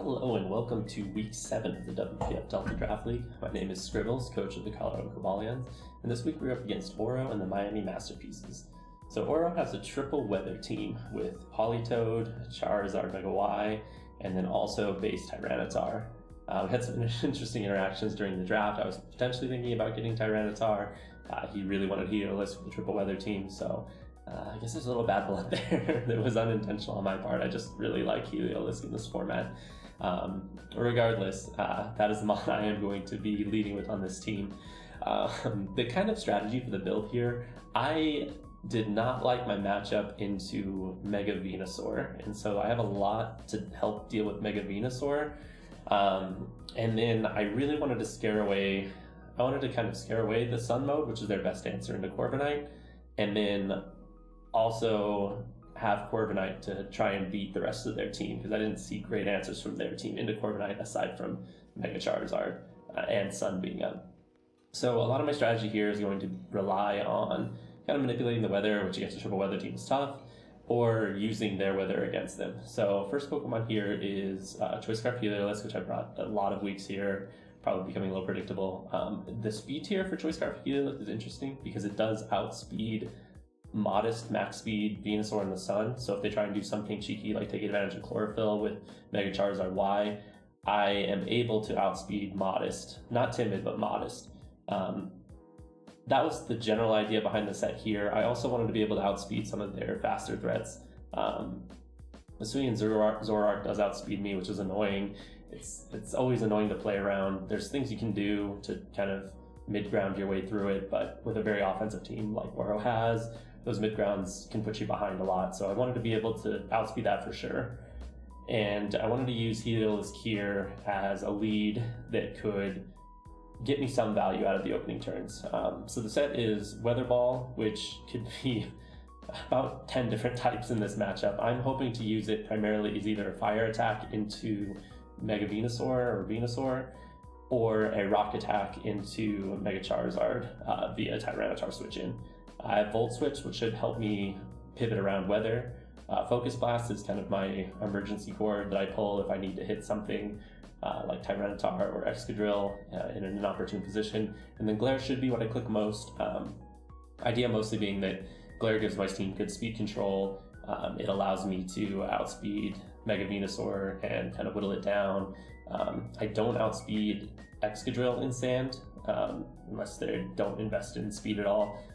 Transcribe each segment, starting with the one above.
Hello and welcome to week 7 of the WPF Delta Draft League. My name is Scribbles, coach of the Colorado Cobalians, and this week we're up against Oro and the Miami Masterpieces. So Oro has a triple weather team with Politoed, Charizard Mega Y, and then also base Tyranitar. We had some interesting interactions during the draft. I was potentially thinking about getting Tyranitar. He really wanted Heliolisk with the triple weather team, so I guess there's a little bad blood there that was unintentional on my part. I just really like Heliolisk in this format. Regardless, that is the mod I am going to be leading with on this team. The kind of strategy for the build here, I did not like my matchup into Mega Venusaur, and so I have a lot to help deal with Mega Venusaur. And then I really wanted to scare away the Sun mode, which is their best answer into Corviknight, and then also have Corviknight to try and beat the rest of their team, because I didn't see great answers from their team into Corviknight aside from Mega Charizard and Sun being up. So a lot of my strategy here is going to rely on kind of manipulating the weather, which against a triple weather team is tough, or using their weather against them. So first Pokemon here is Choice Scarf Heliolisk, which I brought a lot of weeks here, probably becoming a little predictable. The speed tier for Choice Scarf Heliolisk is interesting because it does outspeed modest max speed Venusaur in the Sun. So if they try and do something cheeky like take advantage of Chlorophyll with Mega Charizard Y, I am able to outspeed modest, not timid but modest. That was the general idea behind the set here. I also wanted to be able to outspeed some of their faster threats. Hisuian Zoroark does outspeed me, which is annoying. It's always annoying to play around. There's things you can do to kind of mid-ground your way through it, but with a very offensive team like Oro has, those mid-grounds can put you behind a lot. So I wanted to be able to outspeed that for sure. And I wanted to use Heliolisk here as a lead that could get me some value out of the opening turns. So the set is Weather Ball, which could be about 10 different types in this matchup. I'm hoping to use it primarily as either a fire attack into Mega Venusaur or Venusaur, or a rock attack into Mega Charizard via Tyranitar switch in. I have Volt Switch, which should help me pivot around weather. Focus Blast is kind of my emergency cord that I pull if I need to hit something like Tyranitar or Excadrill in an inopportune position. And then Glare should be what I click most. Idea mostly being that Glare gives my team good speed control. It allows me to outspeed Mega Venusaur and kind of whittle it down. I don't outspeed Excadrill in Sand unless they don't invest in speed at all.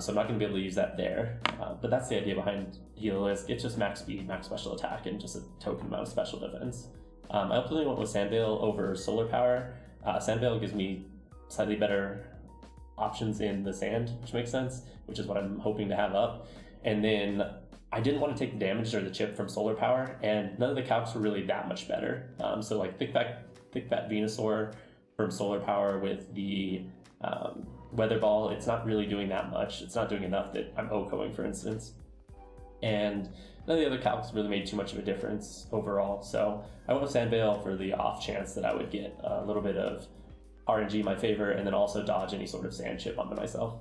So I'm not going to be able to use that there. But that's the idea behind Heliolisk. It's just max speed, max special attack, and just a token amount of special defense. I ultimately went with Sandveil over Solar Power. Sandveil gives me slightly better options in the sand, which makes sense, which is what I'm hoping to have up. And then I didn't want to take the damage or the chip from Solar Power, and none of the calcs were really that much better. So like Thick Fat Venusaur from Solar Power with the Weather Ball, it's not really doing that much. It's not doing enough that I'm OHKOing, for instance. And none of the other calcs really made too much of a difference overall. So I went with Sandveil for the off chance that I would get a little bit of RNG in my favor, and then also dodge any sort of sand chip onto myself.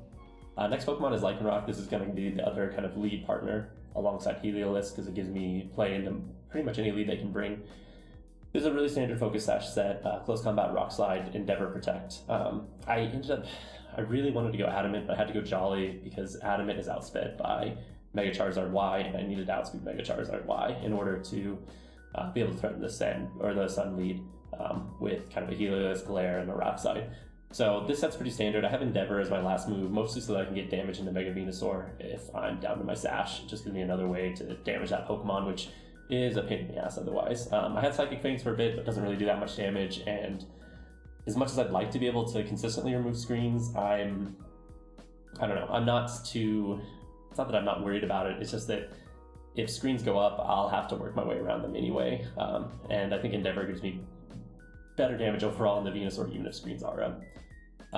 Next Pokemon is Lycanroc. This is going to be the other kind of lead partner alongside Heliolisk, because it gives me play into pretty much any lead they can bring. This is a really standard Focus Sash set, Close Combat, Rock Slide, Endeavor, Protect. I really wanted to go Adamant, but I had to go Jolly because Adamant is outsped by Mega Charizard Y, and I needed to outspeed Mega Charizard Y in order to be able to threaten the Sun lead with kind of a Heliolisk, Glare, and a Rock Slide. So this set's pretty standard. I have Endeavor as my last move, mostly so that I can get damage into Mega Venusaur if I'm down to my Sash. It just gives me another way to damage that Pokemon, which is a pain in the ass otherwise. I had Psychic Fangs for a bit, but doesn't really do that much damage, and as much as I'd like to be able to consistently remove screens, I don't know, it's not that I'm not worried about it, it's just that if screens go up, I'll have to work my way around them anyway, and I think Endeavor gives me better damage overall in the Venusaur, even if screens are up.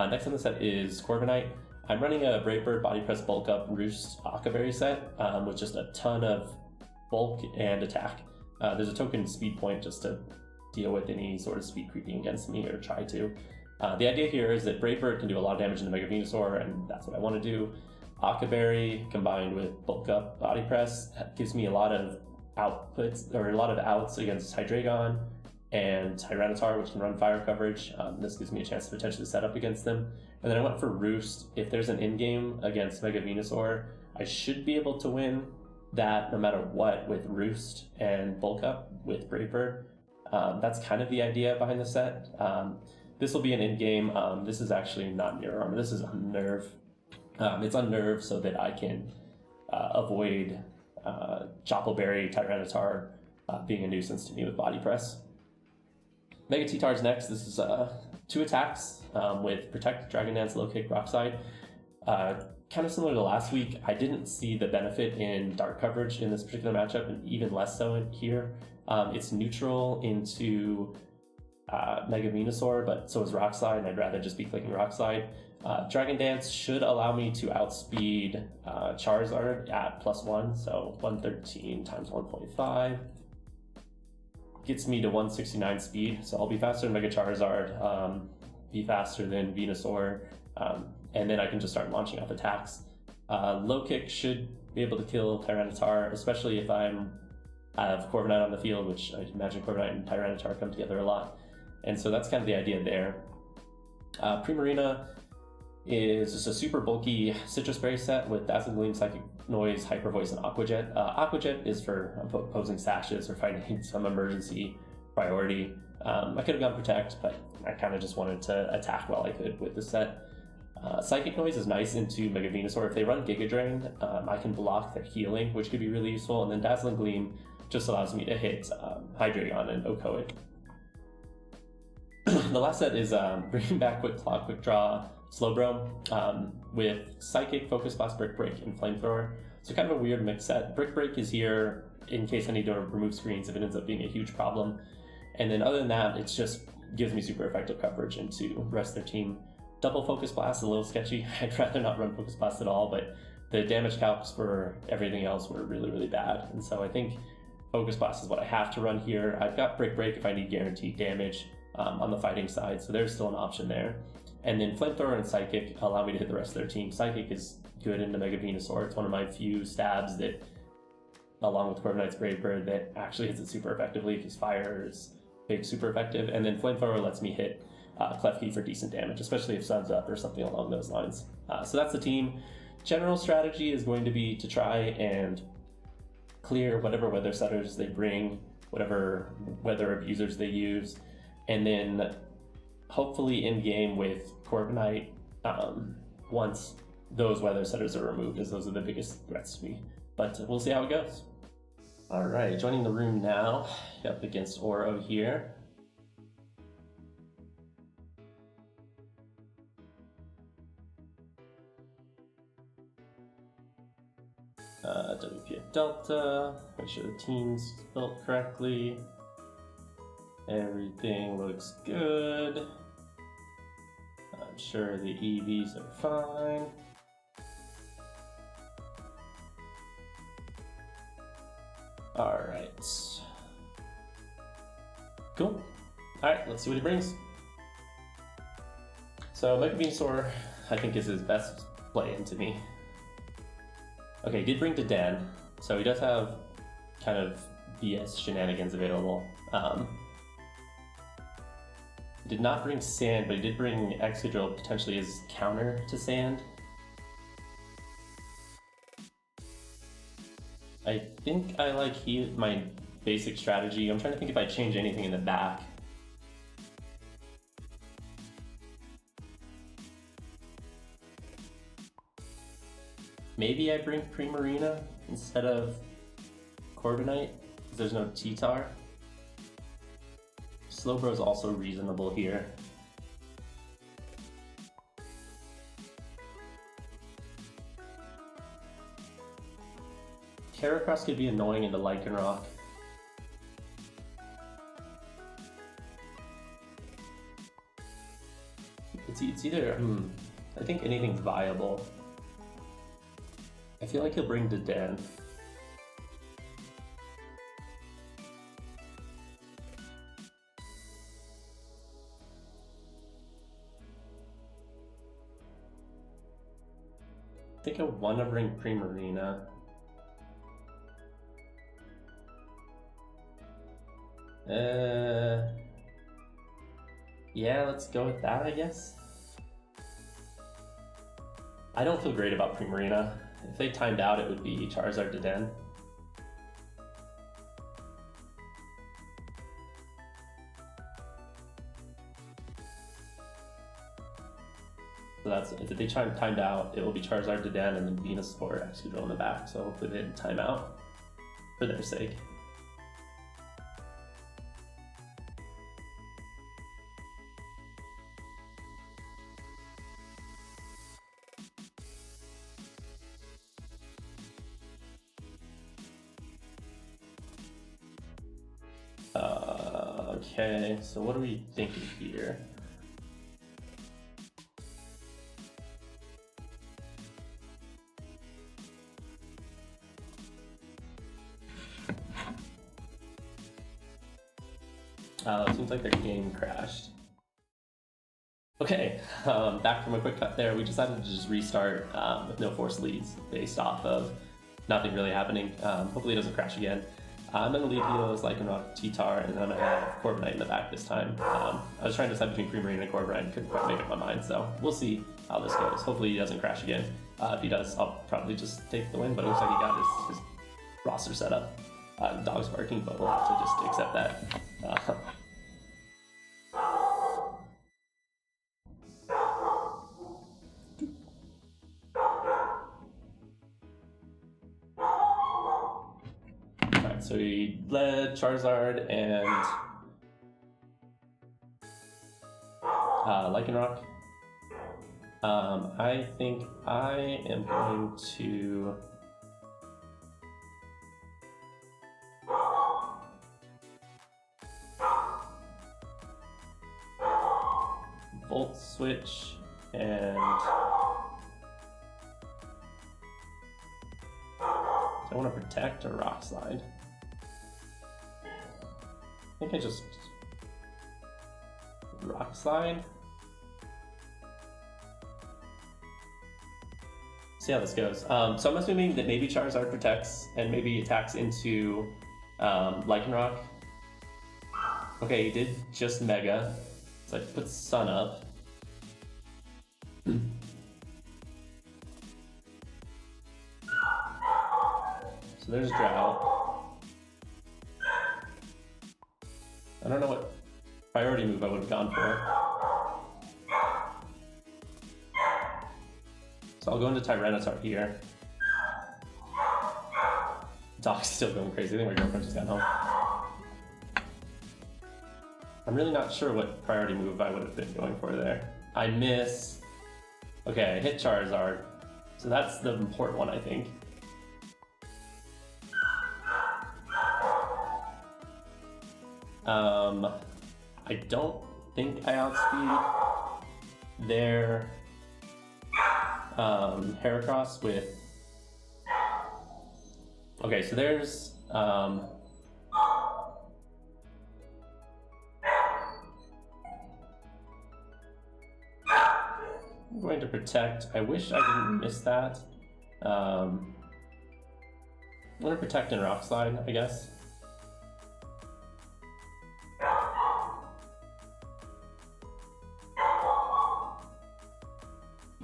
Next on the set is Corviknight. I'm running a Brave Bird Body Press Bulk Up Roost Akaberry set with just a ton of bulk and attack. There's a token speed point just to deal with any sort of speed creeping against me, or try to. The idea here is that Brave Bird can do a lot of damage into Mega Venusaur, and that's what I want to do. Akaberry combined with Bulk Up Body Press gives me a lot of outputs, or a lot of outs against Hydreigon, and Tyranitar, which can run fire coverage. This gives me a chance to potentially set up against them. And then I went for Roost. If there's an in-game against Mega Venusaur, I should be able to win that no matter what with Roost and Bulk Up with Brave Bird. That's kind of the idea behind the set. This will be an in-game. This is actually not Mirror Armor. This is Unnerve. It's Unnerve so that I can avoid Choppleberry, Tyranitar being a nuisance to me with Body Press. Mega T-Tar's next. This is 2 attacks with Protect, Dragon Dance, Low Kick, Rock Slide. Kind of similar to last week, I didn't see the benefit in Dark coverage in this particular matchup, and even less so in here. It's neutral into Mega Venusaur, but so is Rock Slide, and I'd rather just be clicking Rock Slide. Dragon Dance should allow me to outspeed Charizard at +1, so 113 times 1.5. Gets me to 169 speed, so I'll be faster than Mega Charizard, be faster than Venusaur, and then I can just start launching off attacks. Low Kick should be able to kill Tyranitar, especially if I have Corviknight on the field, which I imagine Corviknight and Tyranitar come together a lot. And so that's kind of the idea there. Primarina is just a super bulky Citrus Berry set with Dazzling Gleam, Psychic Noise, Hyper Voice, and Aqua Jet. Aqua Jet is for opposing sashes or fighting some emergency priority. I could have gone Protect, but I kind of just wanted to attack while I could with this set. Psychic Noise is nice into Mega Venusaur. If they run Giga Drain, I can block their healing, which could be really useful. And then Dazzling Gleam just allows me to hit Hydreigon and Okoid. The last set is bringing back Quick Claw, Quick Draw, Slowbro with Psychic, Focus Blast, Brick Break, and Flamethrower. So kind of a weird mix set. Brick Break is here in case I need to remove screens if it ends up being a huge problem. And then other than that, it just gives me super effective coverage into the rest of their team. Double Focus Blast is a little sketchy. I'd rather not run Focus Blast at all, but the damage calcs for everything else were really, really bad. And so I think Focus Blast is what I have to run here. I've got Brick Break if I need guaranteed damage on the fighting side, so there's still an option there. And then Flamethrower and Psychic allow me to hit the rest of their team. Psychic is good into Mega Venusaur. It's one of my few stabs that, along with Corviknight's Brave Bird, that actually hits it super effectively because fire is big, super effective. And then Flamethrower lets me hit Klefki for decent damage, especially if Sun's up or something along those lines. So that's the team. General strategy is going to be to try and clear whatever weather setters they bring, whatever weather abusers they use, and then hopefully in game with Corviknight once those weather setters are removed, as those are the biggest threats to me. But we'll see how it goes. All right, joining the room now, up against Oro here. WPF Delta, make sure the team's built correctly. Everything looks good. I'm sure the EVs are fine. All right. Cool. All right, let's see what he brings. So Mega Venusaur, I think, is his best play into me. Okay, he did bring Dadan, so he does have kind of BS shenanigans available. He did not bring Sand, but he did bring Excadrill potentially as counter to Sand. I think I like my basic strategy. I'm trying to think if I change anything in the back. Maybe I bring Primarina instead of Corviknight, because there's no T-Tar. Slowbro is also reasonable here. Heracross could be annoying into Lycanroc. It's either, I think anything's viable. I feel like he'll bring Dadan. I think I want to bring Primarina. Yeah, let's go with that, I guess. I don't feel great about Primarina. If they timed out, it would be Charizard to Den. So that's, if they timed out, it will be Charizard to Den and then Venusaur Excadrill in the back. So hopefully they didn't time out for their sake. Okay, so what are we thinking here? It seems like their game crashed. Okay, back from a quick cut there. We decided to just restart with no force leads based off of nothing really happening. Hopefully it doesn't crash again. I'm going to leave Helos, Lycanroc, T-Tar, and then I'm going to have Corviknight in the back this time. I was trying to decide between Primarina and Corviknight and couldn't quite make up my mind, so we'll see how this goes. Hopefully he doesn't crash again. If he does, I'll probably just take the win, but it looks like he got his roster set up. Dog's barking, but we'll have to just accept that. So he led Charizard and Lycanroc. I think I am going to Volt Switch and do I want to protect or Rock Slide? I think I just Rock Slide. See how this goes. So I'm assuming that maybe Charizard protects and maybe attacks into Lycanroc. Okay, he did just Mega. So I put Sun up. So there's Drought. I don't know what priority move I would have gone for. So I'll go into Tyranitar here. Doc's still going crazy. I think my girlfriend just got home. I'm really not sure what priority move I would have been going for there. I miss. Okay, I hit Charizard. So that's the important one, I think. I don't think I outspeed their Heracross with. Okay, so there's I'm going to protect. I wish I didn't miss that. I'm going to protect and Rock Slide, I guess.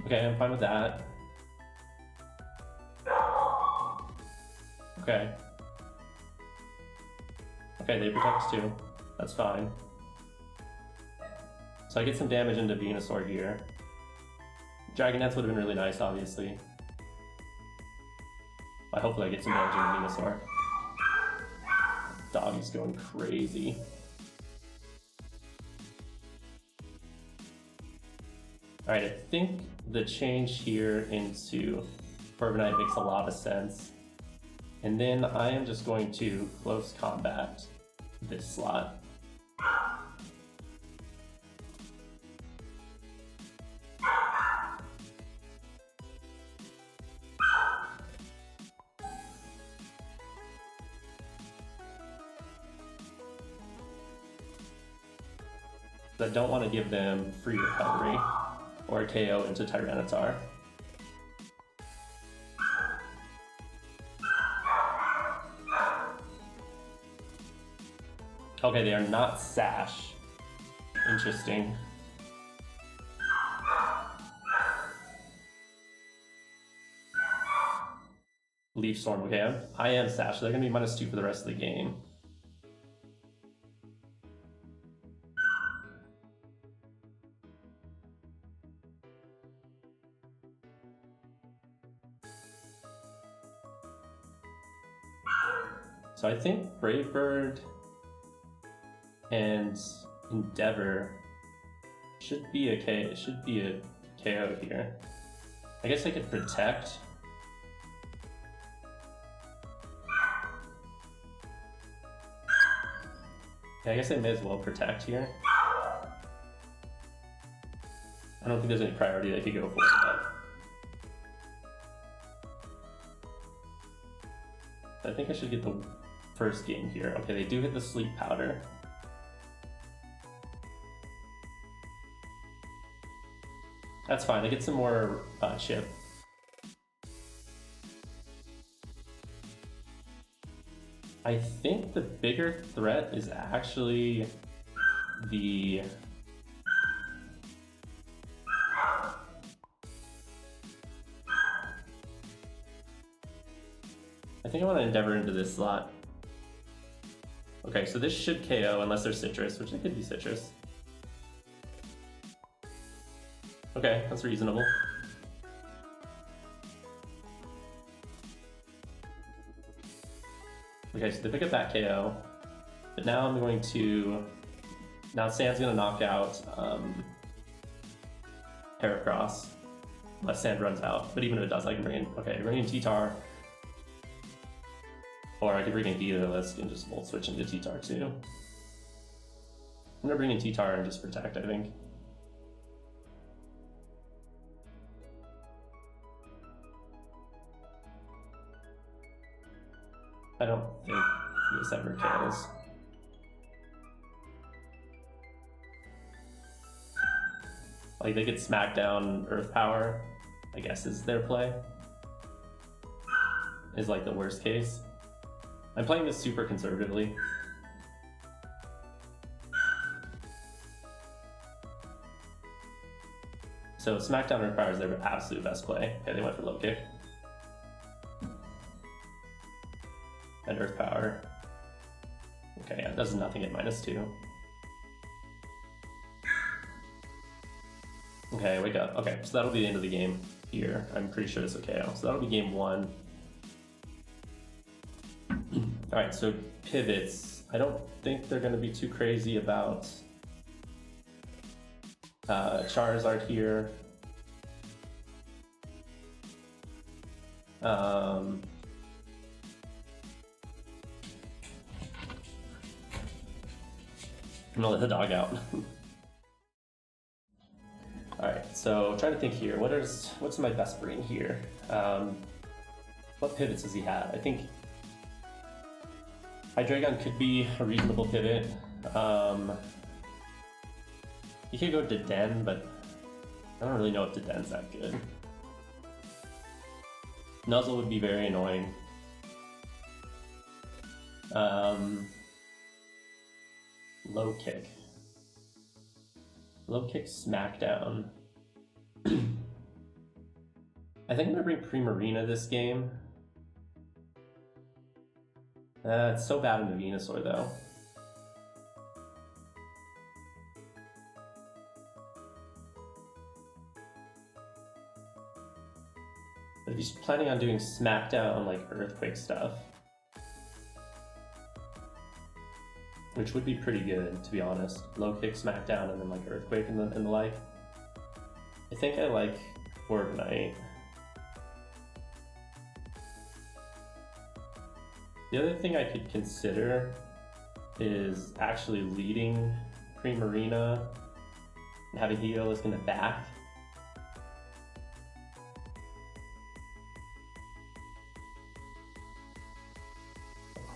Okay, I'm fine with that. Okay. Okay, they protect too. That's fine. So I get some damage into Venusaur here. Dragonets would have been really nice, obviously. Hopefully I get some damage into Venusaur. Dog is going crazy. Alright, I think the change here into Corviknight makes a lot of sense. And then I am just going to close combat this slot. I don't want to give them free recovery or a KO into Tyranitar. Okay, they are not Sash. Interesting. Leaf Storm, okay. I am Sash, so they're gonna be -2 for the rest of the game. So I think Brave Bird and Endeavor should be a KO here. I guess I could protect. Yeah, I guess I may as well protect here. I don't think there's any priority they could go for, but I think I should get the first game here. Okay, they do hit the Sleep Powder. That's fine, they get some more chip. I think the bigger threat is actually the... I think I want to Endeavor into this slot. Okay, so this should KO unless there's Citrus, which it could be Citrus. Okay, that's reasonable. Okay, so they pick up that KO, but now I'm going to... Now Sand's going to knock out Heracross, unless Sand runs out. But even if it does, I can bring in... Okay, bring in T-Tar. Or I could bring in Beetlejuice and just Volt Switch into T-Tar too. I'm going to bring in T-Tar and just protect, I think. I don't think this ever kills. Like, they could smack down Earth Power, I guess is their play. Is like the worst case. I'm playing this super conservatively. So Smackdown Earth Power is their absolute best play. Okay, they went for low kick. And Earth Power. Okay, yeah, it does nothing at -2. Okay, wake up. Okay, so that'll be the end of the game here. I'm pretty sure it's okay. So that'll be game 1. Alright, so pivots. I don't think they're going to be too crazy about Charizard here. I'm gonna let the dog out. Alright, so trying to think here. What's my best brain here? What pivots does he have? I think Hydreigon could be a reasonable pivot. He could go to Den, but I don't really know if Den's that good. Nuzzle would be very annoying. Low kick. Low kick Smackdown. I think I'm gonna bring Primarina this game. It's so bad in the Venusaur though. But if he's planning on doing Smackdown, like Earthquake stuff, which would be pretty good, to be honest. Low kick, Smackdown, and then like Earthquake and the like. I think I like Corviknight. The other thing I could consider is actually leading Primarina and having Heliolisk in the back.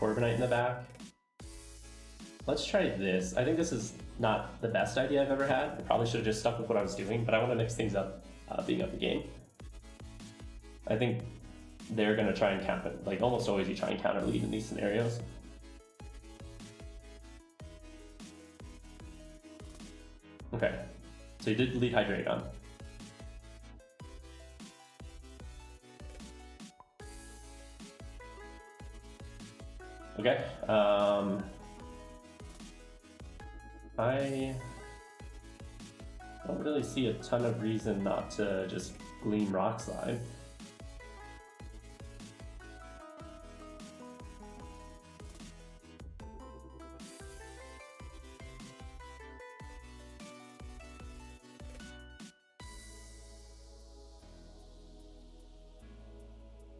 Corviknight in the back. Let's try this. I think this is not the best idea I've ever had. I probably should have just stuck with what I was doing, but I want to mix things up, being up the game. I think they're going to try and counter, like almost always you try and counter lead in these scenarios. Okay, so he did delete Hydreigon. Okay, I don't really see a ton of reason not to just Gleam Rock Slide.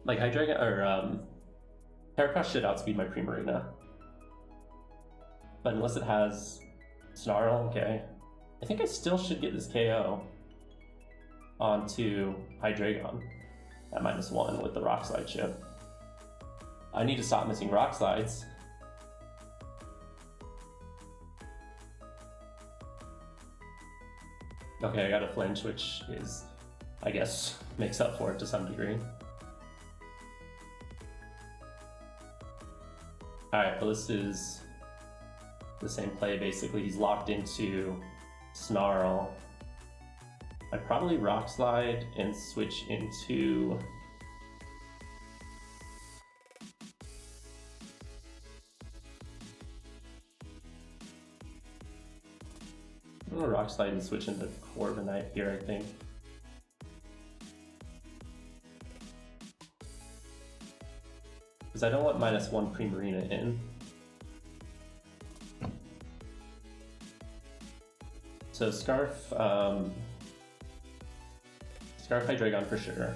Like Hydreigon or Heracross should outspeed my Primarina. But unless it has Snarl, okay. I think I still should get this KO onto Hydreigon at -1 with the Rock Slide chip. I need to stop missing Rock Slides. Okay, I got a flinch, which is, I guess, makes up for it to some degree. Alright, well this is the same play basically. He's locked into Snarl. I'd probably Rock Slide and switch into I'm gonna Rock Slide and switch into Corviknight here, I think. Because I don't want -1 Primarina in. So Scarf Hydreigon for sure.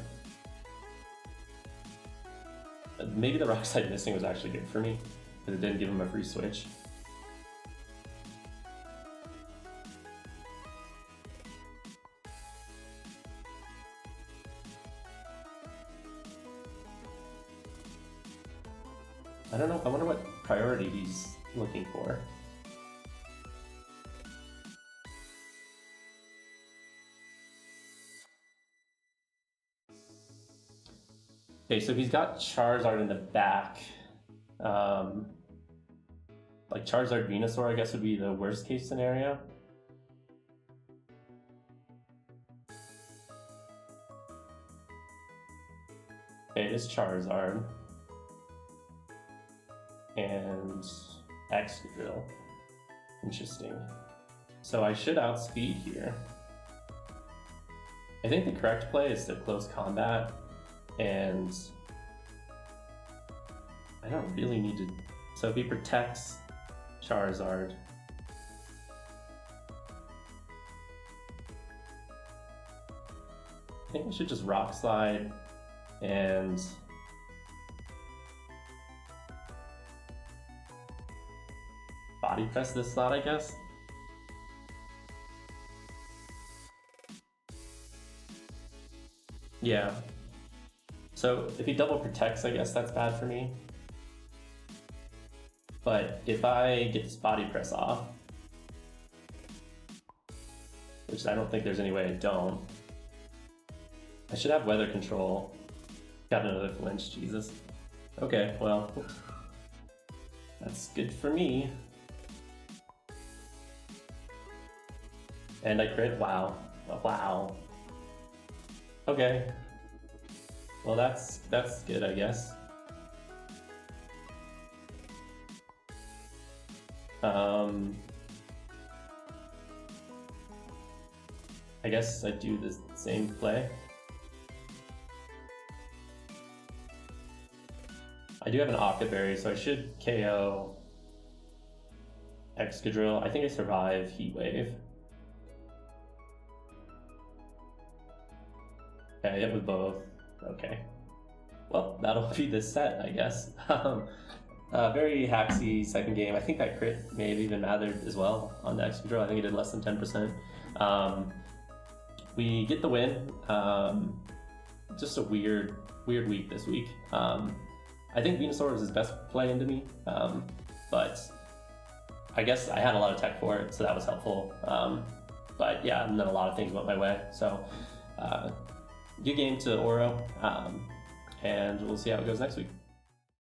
Maybe the Rock Slide missing was actually good for me, because it didn't give him a free switch. I don't know, I wonder what priority he's looking for. Okay, so he's got Charizard in the back. Like Charizard Venusaur, I guess, would be the worst case scenario. Okay, it is Charizard. And Excadrill. Interesting. So I should outspeed here. I think the correct play is to close combat, and I don't really need to. So if he protects Charizard, I think I should just Rock Slide and Body Press this slot, I guess. Yeah. So if he double protects, I guess that's bad for me. But if I get this Body Press off, which I don't think there's any way I don't, I should have Weather Control. Got another flinch, Jesus. Okay, well, that's good for me. And I crit, wow, wow. Okay. Well, that's good, I guess. I guess I do the same play. I do have an Octa Berry, so I should KO Excadrill. I think I survive Heat Wave. Okay, I hit with both. Okay. Well, that'll be this set, I guess. Very hacksy second game. I think that crit may have even mattered as well on the Excadrill. I think it did less than 10%. We get the win. Just a weird week this week. I think Venusaur was his best play into me, but I guess I had a lot of tech for it, so that was helpful. But yeah, and then a lot of things went my way. So good game to Oro, and we'll see how it goes next week.